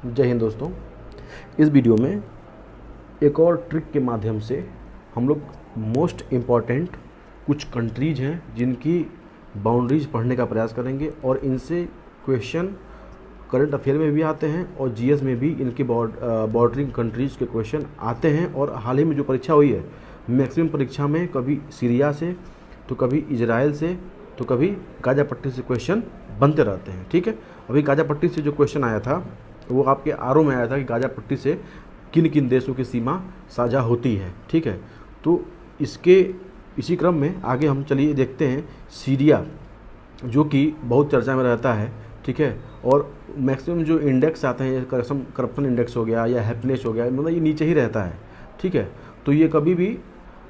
जय हिंद दोस्तों। इस वीडियो में एक और ट्रिक के माध्यम से हम लोग मोस्ट इम्पॉर्टेंट कुछ कंट्रीज हैं जिनकी बाउंड्रीज पढ़ने का प्रयास करेंगे और इनसे क्वेश्चन करंट अफेयर में भी आते हैं और जीएस में भी इनके बॉर्डरिंग कंट्रीज के क्वेश्चन आते हैं। और हाल ही में जो परीक्षा हुई है, मैक्सिमम परीक्षा में कभी सीरिया से तो कभी इजराइल से तो कभी गाजा पट्टी से क्वेश्चन बनते रहते हैं। ठीक है, अभी गाजा पट्टी से जो क्वेश्चन आया था वो आपके आरओ में आया था कि गाजा पट्टी से किन किन देशों की सीमा साझा होती है। ठीक है, तो इसी क्रम में आगे हम चलिए देखते हैं सीरिया, जो कि बहुत चर्चा में रहता है। ठीक है, और मैक्सिमम जो इंडेक्स आते हैं, करप्शन इंडेक्स हो गया या हैप्पीनेस हो गया, मतलब ये नीचे ही रहता है। ठीक है, तो ये कभी भी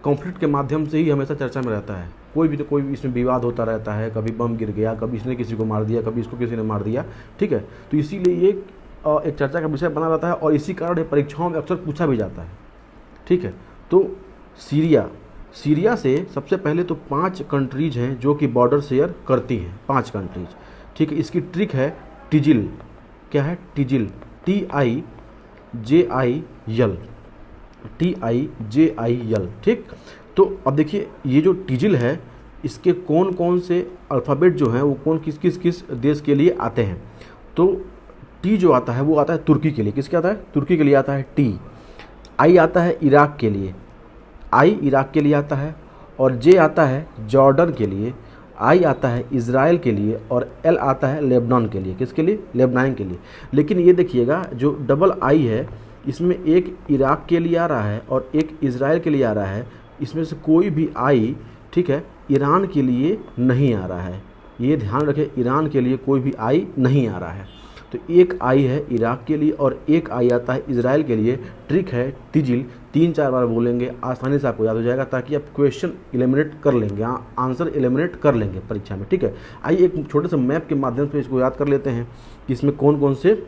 कॉन्फ्लिक्ट के माध्यम से ही हमेशा चर्चा में रहता है। कोई भी इसमें विवाद होता रहता है, कभी बम गिर गया, कभी इसने किसी को मार दिया, कभी इसको किसी ने मार दिया। ठीक है, तो इसीलिए ये एक चर्चा का विषय बना रहता है और इसी कारण परीक्षाओं में अक्सर पूछा भी जाता है। ठीक है, तो सीरिया से सबसे पहले तो 5 कंट्रीज हैं जो कि बॉर्डर शेयर करती हैं, 5 कंट्रीज। ठीक है, इसकी ट्रिक है टिजिल। क्या है? टिजिल, TIJIL। ठीक, तो अब देखिए ये जो टिजिल है, इसके कौन कौन से अल्फ़ाबेट जो हैं वो किस देश के लिए आते हैं। तो टी जो आता है वो आता है तुर्की के लिए। किसके आता है? तुर्की के लिए आता है टी। आई आता है इराक के लिए, इराक के लिए आता है। और जे आता है जॉर्डन के लिए, आई आता है इजराइल के लिए और एल आता है लेबनान के लिए। किसके लिए? लेबनान के लिए। लेकिन ये देखिएगा जो डबल आई है इसमें एक इराक के लिए आ रहा है और एक इजराइल के लिए आ रहा है। इसमें से कोई भी आई, ठीक है, ईरान के लिए नहीं आ रहा है। ये ध्यान रखें, ईरान के लिए कोई भी आई नहीं आ रहा है। तो एक आई है इराक के लिए और एक आई आता है इजराइल के लिए। ट्रिक है टिजिल, 3-4 बार बोलेंगे, आसानी से आपको याद हो जाएगा, ताकि आप क्वेश्चन एलिमिनेट कर लेंगे, आंसर एलिमिनेट कर लेंगे परीक्षा में। ठीक है, आइए एक छोटे से मैप के माध्यम से इसको याद कर लेते हैं कि इसमें कौन कौन से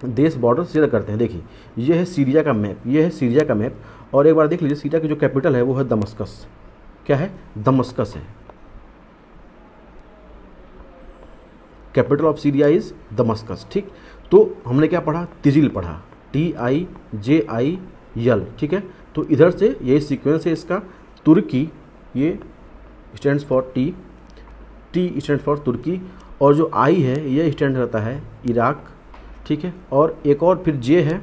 देश बॉर्डर शेयर करते हैं। देखिए ये है सीरिया का मैप, ये है सीरिया का मैप। और एक बार देख लीजिए, सीरिया की जो कैपिटल है वो है दमस्कस। क्या है? दमस्कस है। Capital of Syria is Damascus. ठीक, तो हमने क्या पढ़ा? टिजिल पढ़ा, TIJIL। ठीक है, तो इधर से यही सीक्वेंस है इसका। तुर्की, ये stands for T stand for Turki. और जो आई है ये स्टैंड रहता है इराक। ठीक है, और एक और फिर जे है,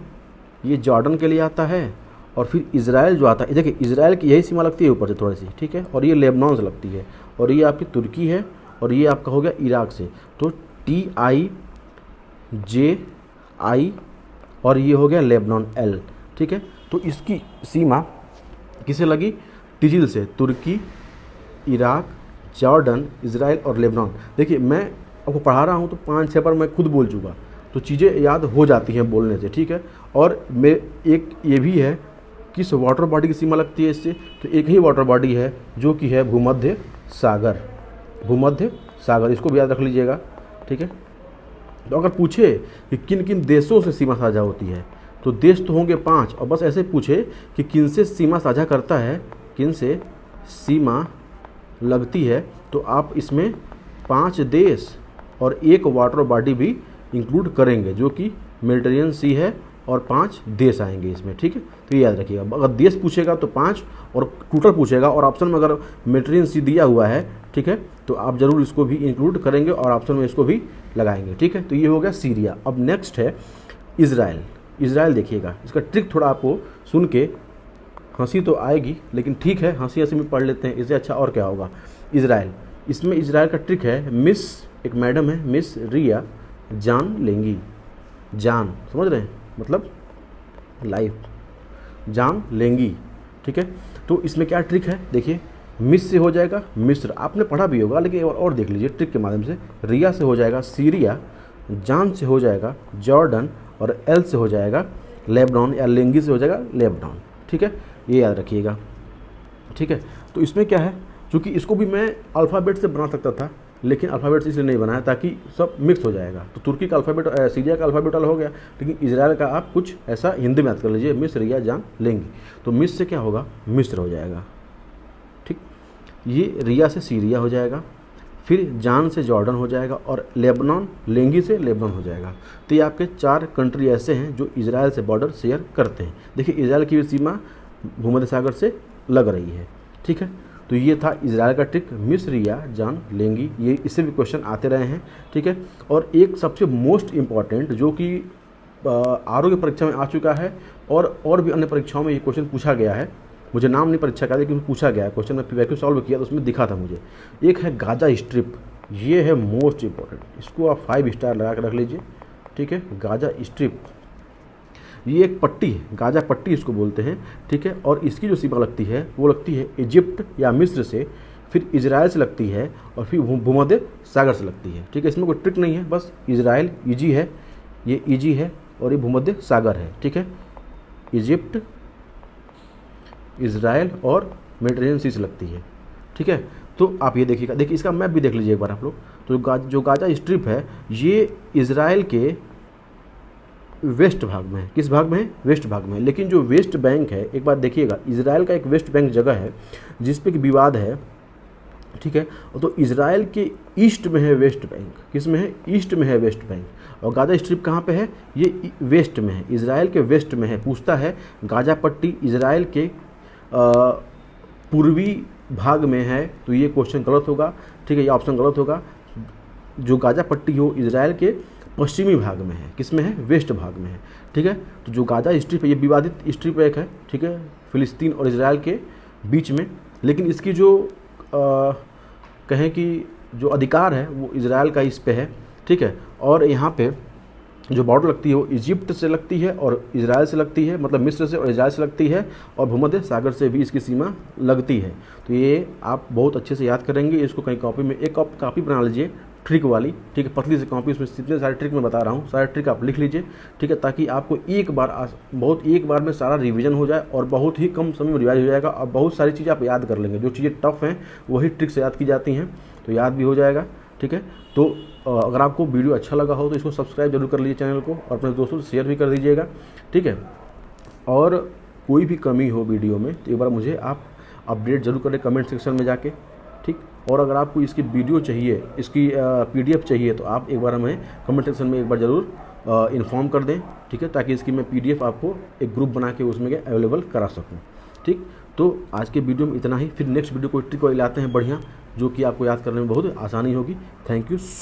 ये जॉर्डन के लिए आता है। और फिर इजराइल जो आता है, देखिए इजराइल की यही सीमा लगती है ऊपर से थोड़ी सी। ठीक है, और ये लेबनान से लगती है। और ये आपकी तुर्की है और ये आपका हो गया इराक से। तो TIJI और ये हो गया लेबनान L। ठीक है, तो इसकी सीमा किसे लगी? टिजिल से। तुर्की, इराक, जॉर्डन, इजराइल और लेबनान। देखिए मैं आपको पढ़ा रहा हूँ तो 5-6 बार मैं खुद बोल चुका, तो चीज़ें याद हो जाती हैं बोलने से। ठीक है, और मैं एक ये भी है, किस वाटर बॉडी की सीमा लगती है इससे? तो एक ही वाटर बॉडी है जो कि है भूमध्य सागर। भूमध्य सागर, इसको भी याद रख लीजिएगा। ठीक है, तो अगर पूछे कि किन किन देशों से सीमा साझा होती है, तो देश तो होंगे 5, और बस ऐसे पूछे कि किन से सीमा साझा करता है, किन से सीमा लगती है, तो आप इसमें 5 देश और एक वाटर बॉडी भी इंक्लूड करेंगे जो कि मेडिटेरियन सी है, और 5 देश आएंगे इसमें। ठीक है, तो ये याद रखिएगा। अगर देश पूछेगा तो 5 और टोटल पूछेगा, और ऑप्शन में अगर मेडिटेरियन सी दिया हुआ है, ठीक है, तो आप जरूर इसको भी इंक्लूड करेंगे और ऑप्शन में इसको भी लगाएंगे। ठीक है, तो ये हो गया सीरिया। अब नेक्स्ट है इजराइल। इजराइल देखिएगा, इसका ट्रिक थोड़ा आपको सुन के हंसी तो आएगी, लेकिन ठीक है, हंसी हंसी में पढ़ लेते हैं, इससे अच्छा और क्या होगा। इजराइल, इसमें इजराइल का ट्रिक है, मिस, एक मैडम है मिस रिया जान लेंगी। जान समझ रहे हैं, मतलब लाइफ, जान लेंगी। ठीक है, तो इसमें क्या ट्रिक है? देखिए मिस से हो जाएगा मिस्र, आपने पढ़ा भी होगा, लेकिन और देख लीजिए ट्रिक के माध्यम से। रिया से हो जाएगा सीरिया, जान से हो जाएगा जॉर्डन, और एल से हो जाएगा लेबनान, या लेंगी से हो जाएगा लेबनान। ठीक है, ये याद रखिएगा। ठीक है, तो इसमें क्या है, क्योंकि इसको भी मैं अल्फ़ाबेट से बना सकता था, लेकिन अल्फ़ाबेट इसलिए नहीं बनाया ताकि सब मिक्स हो जाएगा। तो तुर्की का अल्फ़ाबेट, सीरिया का अल्फ़ाबेट अलग हो गया, लेकिन इजराइल का आप कुछ ऐसा हिंदी में याद कर लीजिए, मिस्र या जान लेंगी। तो मिस से क्या होगा? मिस्र हो जाएगा। ठीक, ये रिया से सीरिया हो जाएगा। फिर जान से जॉर्डन हो जाएगा और लेबनान लेंगी से लेबनान हो जाएगा। तो ये आपके 4 कंट्री ऐसे हैं जो इजराइल से बॉर्डर शेयर करते हैं। देखिए इजराइल की सीमा भूमध्य सागर से लग रही है, ठीक है। तो ये था इजराइल का ट्रिक, मिस्र या जान लेंगी, ये इससे भी क्वेश्चन आते रहे हैं, ठीक है। और एक सबसे मोस्ट इम्पॉर्टेंट जो कि आरोग्य परीक्षा में आ चुका है और भी अन्य परीक्षाओं में ये क्वेश्चन पूछा गया है, मुझे नाम नहीं परीक्षा का लेकिन पूछा गया है क्वेश्चन, मैं वैक्यू सॉल्व किया तो उसमें दिखा था मुझे। एक है गाजा स्ट्रिप, ये है मोस्ट इम्पॉर्टेंट, इसको आप 5 स्टार लगा कर रख लीजिए, ठीक है। गाजा स्ट्रिप ये एक पट्टी है, गाजा पट्टी इसको बोलते हैं, ठीक है। और इसकी जो सीमा लगती है वो लगती है इजिप्ट या मिस्र से, फिर इजराइल से लगती है और फिर भूमध्य सागर से लगती है, ठीक है। इसमें कोई ट्रिक नहीं है, बस इजराइल ईजी है, ये ईजी है और ये भूमध्य सागर है, ठीक है। इजिप्ट, इजराइल और मेडिटेरेनियन सी से लगती है, ठीक है। तो आप ये देखिएगा, देखिए इसका मैप भी देख लीजिए एक बार आप लोग। तो जो गाजा स्ट्रिप है ये इजराइल के वेस्ट भाग में है, किस भाग में है, वेस्ट भाग में है। लेकिन जो वेस्ट बैंक है, एक बात देखिएगा, इजराइल का एक वेस्ट बैंक जगह है जिस पे कि विवाद है, ठीक है। तो इजराइल के ईस्ट में है वेस्ट बैंक, किस में है, ईस्ट में है वेस्ट बैंक। और गाजा स्ट्रिप कहाँ पे है, ये वेस्ट में है, इजराइल के वेस्ट में है। पूछता है गाजा पट्टी इजराइल के पूर्वी भाग में है, तो ये क्वेश्चन गलत होगा, ठीक है, ये ऑप्शन गलत होगा। जो गाजा पट्टी हो इजराइल के पश्चिमी भाग में है, किस में है, वेस्ट भाग में है, ठीक है। तो जो गाजा स्ट्रिप है ये विवादित स्ट्रिप एक है, ठीक है, फिलिस्तीन और इजराइल के बीच में। लेकिन इसकी जो कहें कि जो अधिकार है वो इजराइल का इस पे है, ठीक है। और यहाँ पे जो बॉर्डर लगती है वो इजिप्ट से लगती है और इजराइल से लगती है, मतलब मिस्र से और इजराइल से लगती है, और भूमध्य सागर से भी इसकी सीमा लगती है। तो ये आप बहुत अच्छे से याद करेंगे, इसको कहीं कॉपी में एक कॉपी बना लीजिए ट्रिक वाली, ठीक है, पतली सी कॉपी, उसमें जितने सारे ट्रिक मैं बता रहा हूँ सारे ट्रिक आप लिख लीजिए, ठीक है, ताकि आपको एक बार में सारा रिवीजन हो जाए और बहुत ही कम समय में रिवाइज हो जाएगा और बहुत सारी चीज़ें आप याद कर लेंगे। जो चीज़ें टफ हैं वही ट्रिक से याद की जाती हैं, तो याद भी हो जाएगा, ठीक है। तो अगर आपको वीडियो अच्छा लगा हो तो इसको सब्सक्राइब जरूर कर लीजिए चैनल को और अपने दोस्तों से शेयर भी कर दीजिएगा, ठीक है। और कोई भी कमी हो वीडियो में तो एक बार मुझे आप अपडेट जरूर करें कमेंट सेक्शन में जाके, ठीक। और अगर आपको इसकी वीडियो चाहिए, इसकी PDF चाहिए तो आप एक बार हमें कमेंट सेक्शन में एक बार ज़रूर इन्फॉर्म कर दें, ठीक है, ताकि इसकी मैं PDF आपको एक ग्रुप बना के उसमें अवेलेबल करा सकूँ, ठीक। तो आज के वीडियो में इतना ही, फिर नेक्स्ट वीडियो कोई ट्रिक वाली लाते हैं बढ़िया, जो कि आपको याद करने में बहुत आसानी होगी। Thank you so